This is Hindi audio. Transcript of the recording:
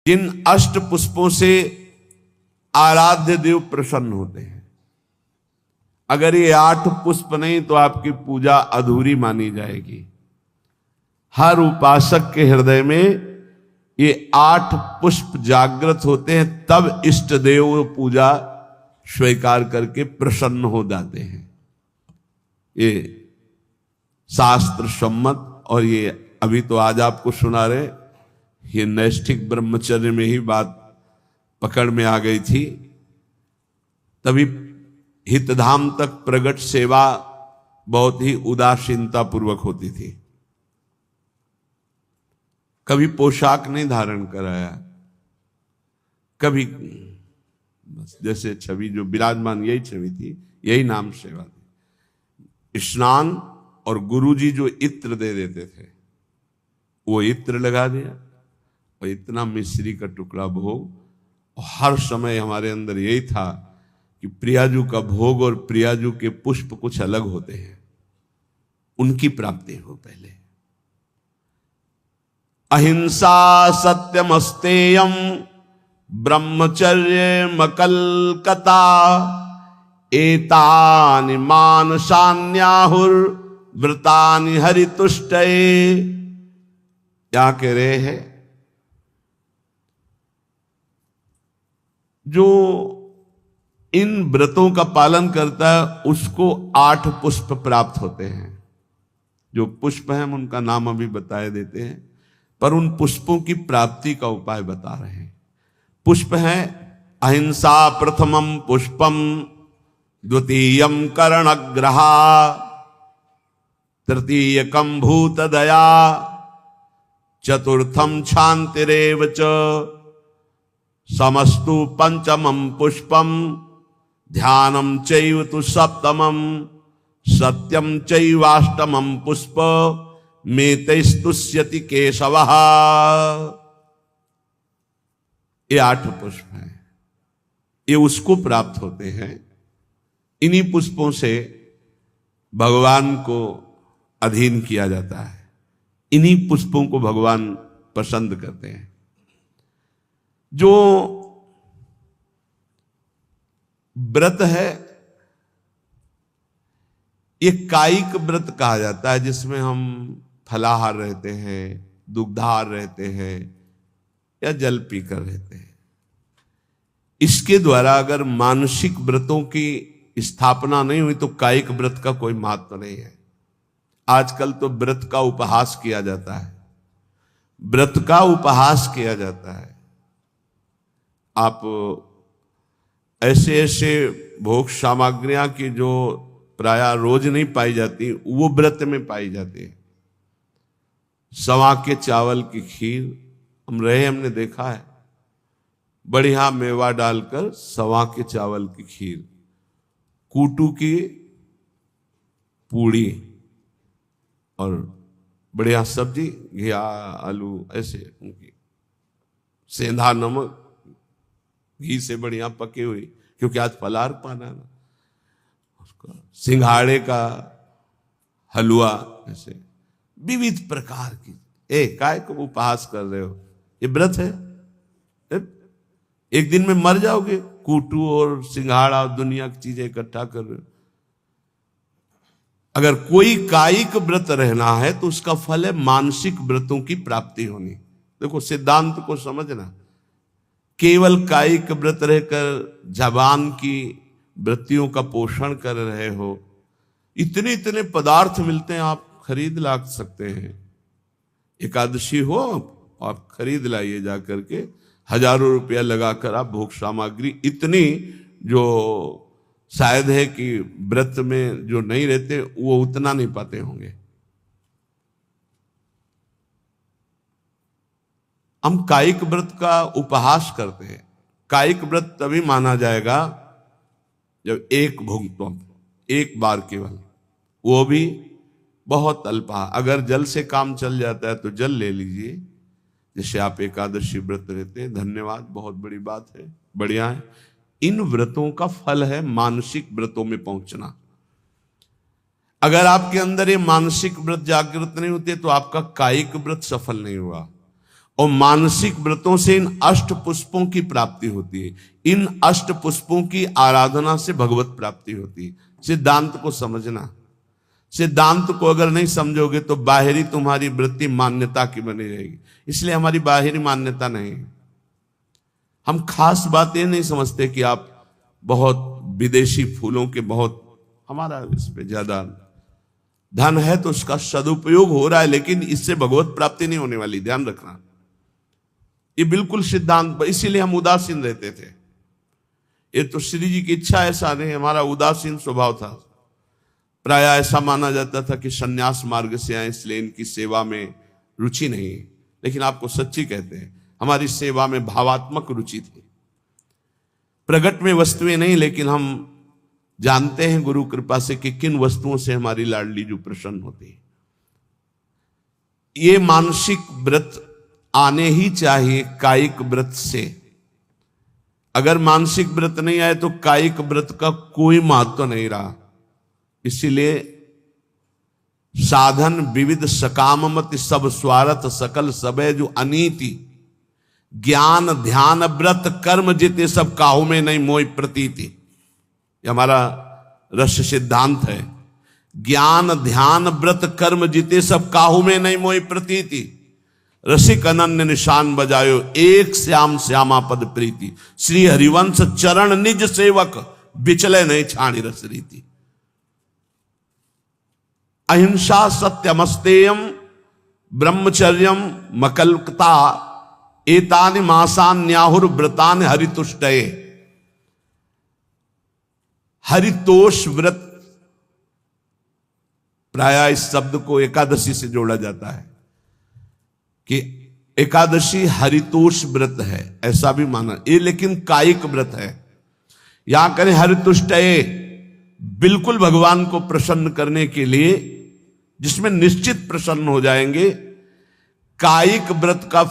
इन अष्ट पुष्पों से आराध्य देव प्रसन्न होते हैं। अगर ये 8 पुष्प नहीं तो आपकी पूजा अधूरी मानी जाएगी। हर उपासक के हृदय में ये 8 पुष्प जागृत होते हैं, तब इष्ट देव पूजा स्वीकार करके प्रसन्न हो जाते हैं। ये शास्त्र सम्मत, और ये अभी तो आज आपको सुना रहे, ये नैष्ठिक ब्रह्मचर्य में ही बात पकड़ में आ गई थी। तभी हितधाम तक प्रगट सेवा बहुत ही उदासीनता पूर्वक होती थी। कभी पोशाक नहीं धारण कराया, कभी बस जैसे छवि जो विराजमान यही छवि थी, यही नाम सेवा थी। स्नान और गुरुजी जो इत्र दे देते थे, वो इत्र लगा दिया और इतना मिश्री का टुकड़ा भोग। और हर समय हमारे अंदर यही था कि प्रियाजू का भोग और प्रियाजू के पुष्प कुछ अलग होते हैं, उनकी प्राप्ति हो पहले। अहिंसा सत्यमस्तेयम ब्रह्मचर्य मकलकता एतानि मानसान्याहुर व्रतानि हरितुष्टये। क्या कह रहे हैं? जो इन व्रतों का पालन करता है उसको 8 पुष्प प्राप्त होते हैं। जो पुष्प हैं उनका नाम अभी बताए देते हैं, पर उन पुष्पों की प्राप्ति का उपाय बता रहे हैं। पुष्प हैं अहिंसा प्रथमम पुष्पम, द्वितीयम कर्णग्रहा, तृतीयकम भूत दया, चतुर्थम शांतिरेव च, समस्तु पंचमम पुष्पम, ध्यानम चैव तु सप्तमम, सत्यम चैवाष्टमम पुष्प, मेतैस्तुष्यति केशवः। ये 8 पुष्प हैं, ये उसको प्राप्त होते हैं। इन्हीं पुष्पों से भगवान को अधीन किया जाता है, इन्हीं पुष्पों को भगवान पसंद करते हैं। जो व्रत है ये कायिक व्रत कहा जाता है, जिसमें हम फलाहार रहते हैं, दुग्धाहार रहते हैं या जल पीकर रहते हैं। इसके द्वारा अगर मानसिक व्रतों की स्थापना नहीं हुई तो कायिक व्रत का कोई महत्व नहीं है। आजकल तो व्रत का उपहास किया जाता है, व्रत का उपहास किया जाता है। आप ऐसे ऐसे भोग सामग्रियां की जो प्राय रोज नहीं पाई जाती, वो व्रत में पाई जाती है। सवा के चावल की खीर हमने देखा है, बढ़िया मेवा डालकर सवा के चावल की खीर, कूटू की पूड़ी और बढ़िया सब्जी, घिया आलू, ऐसे उनकी सेंधा नमक घी से बढ़िया पकी हुई, क्योंकि आज फलाहार पाना ना, उसका सिंघाड़े का हलवा, ऐसे विविध प्रकार की। काय को उपहास कर रहे हो? ये व्रत है? एक दिन में मर जाओगे, कूटू और सिंघाड़ा और दुनिया की चीजें इकट्ठा कर रहे हो। अगर कोई कायिक व्रत रहना है तो उसका फल है मानसिक व्रतों की प्राप्ति होनी। देखो सिद्धांत को समझना, केवल कायिक व्रत रहकर जबान की वृत्तियों का पोषण कर रहे हो, इतने इतने पदार्थ मिलते हैं, आप खरीद ला सकते हैं। एकादशी हो आप खरीद लाइए जा करके, हजारों रुपया लगाकर आप भोग सामग्री, इतनी जो शायद है कि व्रत में जो नहीं रहते वो उतना नहीं पाते होंगे। हम कायिक व्रत का उपहास करते हैं। कायिक व्रत तभी माना जाएगा जब एक भुगतम, एक बार केवल, वो भी बहुत अल्पा। अगर जल से काम चल जाता है तो जल ले लीजिए, जैसे आप एकादशी व्रत रहते हैं। धन्यवाद, बहुत बड़ी बात है, बढ़िया है। इन व्रतों का फल है मानसिक व्रतों में पहुंचना। अगर आपके अंदर ये मानसिक व्रत जागृत नहीं होते तो आपका कायिक व्रत सफल नहीं हुआ। और मानसिक व्रतों से इन अष्ट पुष्पों की प्राप्ति होती है। इन अष्ट पुष्पों की आराधना से भगवत प्राप्ति होती है। सिद्धांत को समझना, सिद्धांत को अगर नहीं समझोगे तो बाहरी तुम्हारी वृत्ति मान्यता की बनी रहेगी। इसलिए हमारी बाहरी मान्यता नहीं है। हम खास बात ये नहीं समझते कि आप बहुत विदेशी फूलों के बहुत, हमारा इस पे ज्यादा धन है तो उसका सदुपयोग हो रहा है, लेकिन इससे भगवत प्राप्ति नहीं होने वाली, ध्यान रखना। ये बिल्कुल सिद्धांत, इसीलिए हम उदासीन रहते थे। ये तो श्री जी की इच्छा, ऐसा नहीं, हमारा उदासीन स्वभाव था। प्राय ऐसा माना जाता था कि सन्यास मार्ग से आए इसलिए इनकी सेवा में रुचि नहीं है। लेकिन आपको सच्ची कहते हैं, हमारी सेवा में भावात्मक रुचि थी, प्रगट में वस्तुएं नहीं। लेकिन हम जानते हैं गुरु कृपा से कि किन वस्तुओं से हमारी लाडली जो प्रसन्न होती है। ये मानसिक व्रत आने ही चाहिए कायिक व्रत से। अगर मानसिक व्रत नहीं आए तो कायिक व्रत का कोई महत्व नहीं रहा। इसीलिए साधन विविध सकाममति सब स्वार्थ सकल सबे जो अनीति, ज्ञान ध्यान व्रत कर्म जिते सब काहू में नहीं मोय प्रतीति। ये हमारा रस सिद्धांत है। ज्ञान ध्यान व्रत कर्म जिते सब काहू में नहीं मोय प्रतीति। रसिक अनन्य निशान बजायो एक श्याम श्यामा पद प्रीति। श्री हरिवंश चरण निज सेवक बिचले नहीं छाणी रस रीति। अहिंसा सत्यमस्तेयम ब्रह्मचर्यम मकल्कता एतानि मासान्याहुर व्रतानि हरितुष्टये। हरितोष व्रत, प्राय इस शब्द को एकादशी से जोड़ा जाता है कि एकादशी हरितोष व्रत है, ऐसा भी माना ये, लेकिन कायिक व्रत है। यहां करें हरितुष्टये, बिल्कुल भगवान को प्रसन्न करने के लिए, जिसमें निश्चित प्रसन्न हो जाएंगे। कायिक व्रत का